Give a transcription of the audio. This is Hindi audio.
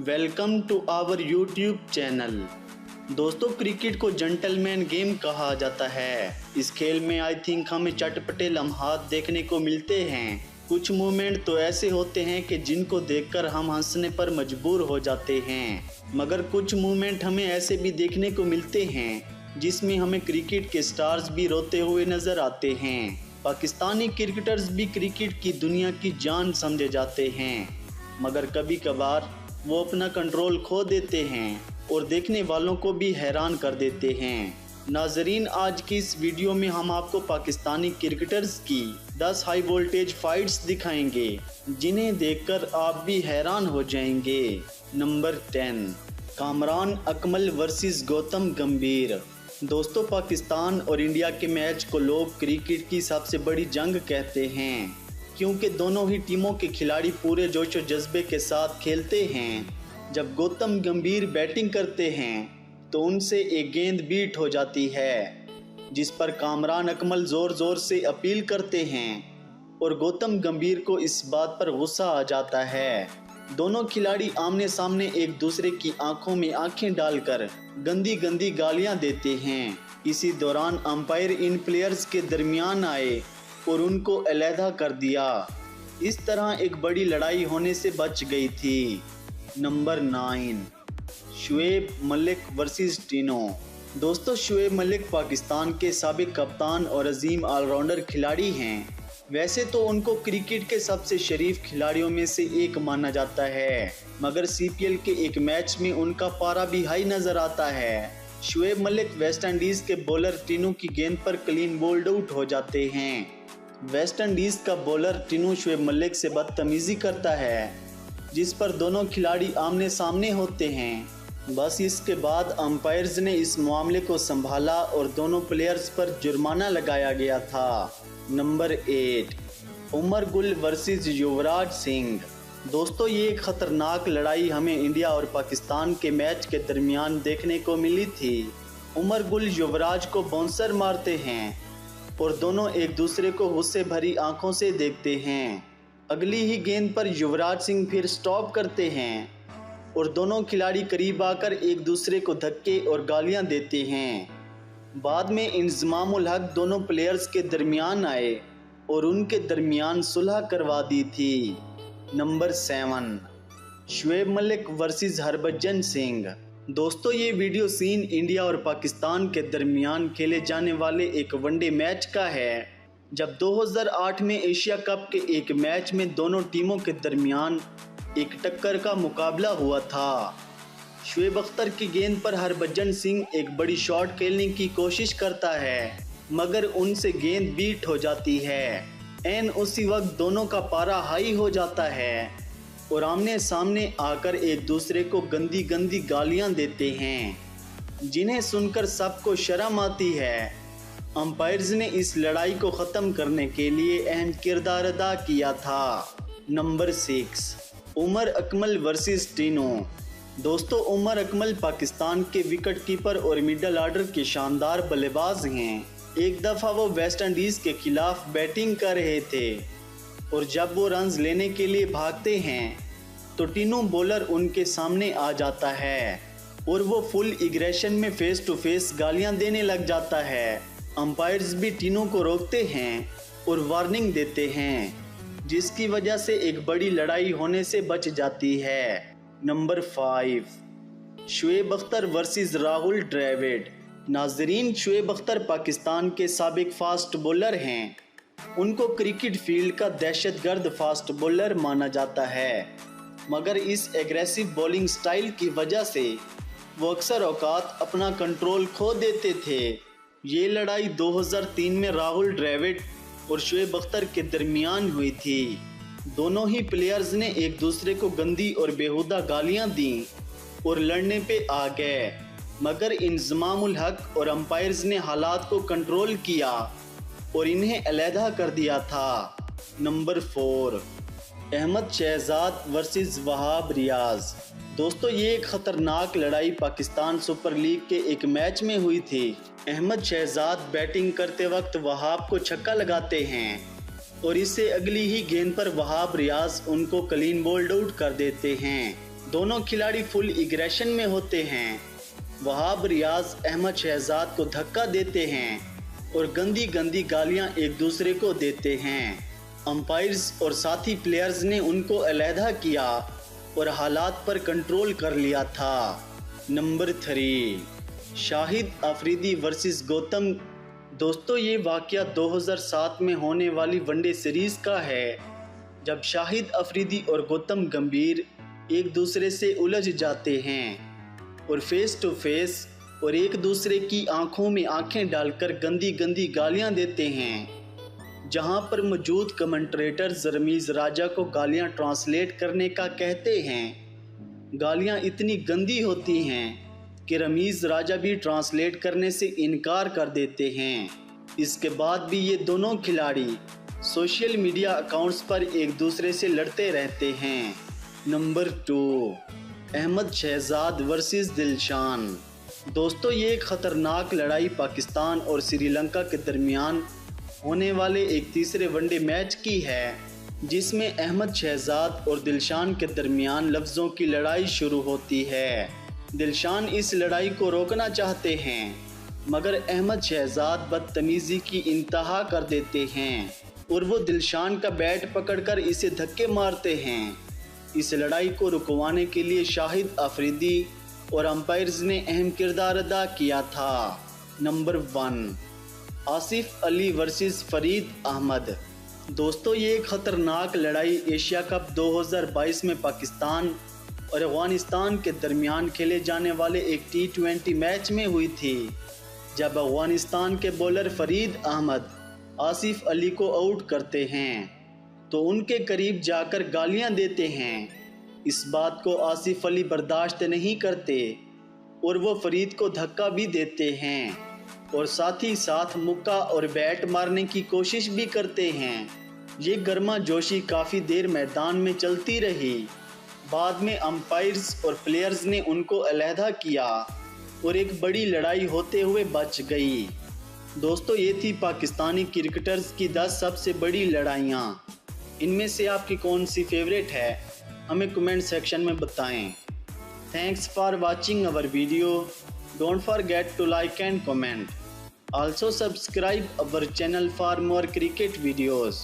Welcome to our YouTube channel. दोस्तों, क्रिकेट को जेंटलमैन गेम कहा जाता है। इस खेल में आई थिंक हमें चटपटे लम्हात देखने को मिलते हैं। कुछ मोमेंट तो ऐसे होते हैं कि जिनको देखकर हम हंसने पर मजबूर हो जाते हैं, मगर कुछ मोमेंट हमें ऐसे भी देखने को मिलते हैं जिसमें हमें क्रिकेट के स्टार्स भी रोते हुए नजर आते हैं। पाकिस्तानी क्रिकेटर्स भी क्रिकेट की दुनिया की जान समझे जाते हैं, मगर कभी कभार वो अपना कंट्रोल खो देते हैं और देखने वालों को भी हैरान कर देते हैं। नाजरीन, आज की इस वीडियो में हम आपको पाकिस्तानी क्रिकेटर्स की 10 हाई वोल्टेज फाइट्स दिखाएंगे जिन्हें देखकर आप भी हैरान हो जाएंगे। नंबर 10, कामरान अकमल वर्सेस गौतम गंभीर। दोस्तों, पाकिस्तान और इंडिया के मैच को लोग क्रिकेट की सबसे बड़ी जंग कहते हैं, क्योंकि दोनों ही टीमों के खिलाड़ी पूरे जोश और जज्बे के साथ खेलते हैं। जब गौतम गंभीर बैटिंग करते हैं तो उनसे एक गेंद बीट हो जाती है, जिस पर कामरान अकमल ज़ोर ज़ोर से अपील करते हैं और गौतम गंभीर को इस बात पर गुस्सा आ जाता है। दोनों खिलाड़ी आमने सामने एक दूसरे की आंखों में आंखें डालकर गंदी गंदी गालियां देते हैं। इसी दौरान अंपायर इन प्लेयर्स के दरमियान आए और उनको अलहदा कर दिया। इस तरह एक बड़ी लड़ाई होने से बच गई थी। Number 9, Shoaib Malik versus Tino. दोस्तों, शुएब मलिक पाकिस्तान के साबिक कप्तान और अजीम ऑलराउंडर खिलाड़ी हैं। वैसे तो उनको क्रिकेट के सबसे शरीफ खिलाड़ियों में से एक माना जाता है, मगर सीपीएल के एक मैच में उनका पारा भी हाई नजर आता है। शुएब मलिक वेस्ट इंडीज के बॉलर टिनो की गेंद पर क्लीन बोल्ड आउट हो जाते हैं। वेस्ट इंडीज का बॉलर टिनो शुएब मलिक से बदतमीजी करता है, जिस पर दोनों खिलाड़ी आमने सामने होते हैं। बस इसके बाद अंपायर्स ने इस मामले को संभाला और दोनों प्लेयर्स पर जुर्माना लगाया गया था। Number 8, Umar Gul versus Yuvraj Singh. दोस्तों, ये एक खतरनाक लड़ाई हमें इंडिया और पाकिस्तान के मैच के दरमियान देखने को मिली थी। उमर गुल युवराज को बाउंसर मारते हैं और दोनों एक दूसरे को गुस्से भरी आंखों से देखते हैं। अगली ही गेंद पर युवराज सिंह फिर स्टॉप करते हैं और दोनों खिलाड़ी करीब आकर एक दूसरे को धक्के और गालियां देते हैं। बाद में इंजमामुल हक दोनों प्लेयर्स के दरमियान आए और उनके दरमियान सुलह करवा दी थी। Number 7, Shoaib Malik versus Harbhajan Singh. दोस्तों, ये वीडियो सीन इंडिया और पाकिस्तान के दरमियान खेले जाने वाले एक वनडे मैच का है, जब 2008 में एशिया कप के एक मैच में दोनों टीमों के दरमियान एक टक्कर का मुकाबला हुआ था। शुएब अख्तर की गेंद पर हरभजन सिंह एक बड़ी शॉट खेलने की कोशिश करता है, मगर उनसे गेंद बीट हो जाती है। एन उसी वक्त दोनों का पारा हाई हो जाता है और आमने सामने आकर एक दूसरे को गंदी गंदी गालियां देते हैं, जिन्हें सुनकर सबको शर्म आती है। अंपायर्स ने इस लड़ाई को ख़त्म करने के लिए अहम किरदार अदा किया था। Number 6, Umar Akmal versus Tino. दोस्तों, उमर अकमल पाकिस्तान के विकेट कीपर और मिडल ऑर्डर के शानदार बल्लेबाज हैं। एक दफ़ा वो वेस्ट इंडीज़ के खिलाफ बैटिंग कर रहे थे और जब वो रन्स लेने के लिए भागते हैं तो टिनो बॉलर उनके सामने आ जाता है और वो फुल एग्रेशन में फेस टू फेस गालियां देने लग जाता है। अंपायर्स भी टिनो को रोकते हैं और वार्निंग देते हैं, जिसकी वजह से एक बड़ी लड़ाई होने से बच जाती है। Number 5, Shoaib Akhtar versus Rahul Dravid. नाजरीन, शुएब अख्तर पाकिस्तान के साबिक फास्ट बॉलर हैं। उनको क्रिकेट फील्ड का दहशतगर्द फास्ट बॉलर माना जाता है, मगर इस एग्रेसिव बॉलिंग स्टाइल की वजह से वो अक्सर औकात अपना कंट्रोल खो देते थे। ये लड़ाई 2003 में राहुल द्रविड़ और शुएब अख्तर के दरमियान हुई थी। दोनों ही प्लेयर्स ने एक दूसरे को गंदी और बेहुदा गालियां दी और लड़ने पे आ गए, मगर इंजमामुल हक और अंपायर्स ने हालात को कंट्रोल किया और इन्हें अलहदा कर दिया था। Number 4, Ahmad Shehzad versus Wahab Riaz. दोस्तों, ये एक खतरनाक लड़ाई पाकिस्तान सुपर लीग के एक मैच में हुई थी। अहमद शहजाद बैटिंग करते वक्त वहाब को छक्का लगाते हैं और इससे अगली ही गेंद पर वहाब रियाज उनको क्लीन बोल्ड आउट कर देते हैं। दोनों खिलाड़ी फुल एग्रेशन में होते हैं। वहाब रियाज अहमद शहजाद को धक्का देते हैं और गंदी गंदी गालियां एक दूसरे को देते हैं। अंपायर्स और साथी प्लेयर्स ने उनको अलहदा किया और हालात पर कंट्रोल कर लिया था। Number 3, Shahid Afridi versus Gautam. दोस्तों ये वाकया 2007 में होने वाली वनडे सीरीज का है, जब शाहिद अफरीदी और गौतम गंभीर एक दूसरे से उलझ जाते हैं और फेस टू फेस और एक दूसरे की आंखों में आंखें डालकर गंदी गंदी गालियां देते हैं। जहां पर मौजूद कमेंटेटर्स रमीज राजा को गालियां ट्रांसलेट करने का कहते हैं। गालियां इतनी गंदी होती हैं कि रमीज राजा भी ट्रांसलेट करने से इनकार कर देते हैं। इसके बाद भी ये दोनों खिलाड़ी सोशल मीडिया अकाउंट्स पर एक दूसरे से लड़ते रहते हैं। Number 2, Ahmed Shehzad versus Dilshan. दोस्तों ये एक ख़तरनाक लड़ाई पाकिस्तान और श्रीलंका के दरमियान होने वाले एक तीसरे वनडे मैच की है, जिसमें अहमद शहजाद और दिलशान के दरमियान लफ्ज़ों की लड़ाई शुरू होती है। दिलशान इस लड़ाई को रोकना चाहते हैं, मगर अहमद शहजाद बदतमीज़ी की इंतहा कर देते हैं और वो दिलशान का बैट पकड़कर इसे धक्के मारते हैं। इस लड़ाई को रुकवाने के लिए शाहिद अफरीदी और अंपायर्स ने अहम किरदार अदा किया था। Number 1, Asif Ali versus Farid Ahmed. दोस्तों ये एक ख़तरनाक लड़ाई एशिया कप 2022 में पाकिस्तान और अफगानिस्तान के दरमियान खेले जाने वाले एक T20 मैच में हुई थी, जब अफगानिस्तान के बॉलर फरीद अहमद आसिफ अली को आउट करते हैं तो उनके करीब जाकर गालियां देते हैं। इस बात को आसिफ अली बर्दाश्त नहीं करते और वो फरीद को धक्का भी देते हैं और साथ ही साथ मुक्का और बैट मारने की कोशिश भी करते हैं। ये गर्मा जोशी काफ़ी देर मैदान में चलती रही। बाद में अंपायर्स और प्लेयर्स ने उनको अलहदा किया और एक बड़ी लड़ाई होते हुए बच गई। दोस्तों ये थी पाकिस्तानी क्रिकेटर्स की 10 सबसे बड़ी लड़ाइयाँ। इनमें से आपकी कौन सी फेवरेट है, हमें कमेंट सेक्शन में बताएं। Thanks for watching our video. Don't forget to like and comment. Also subscribe our channel for more cricket videos.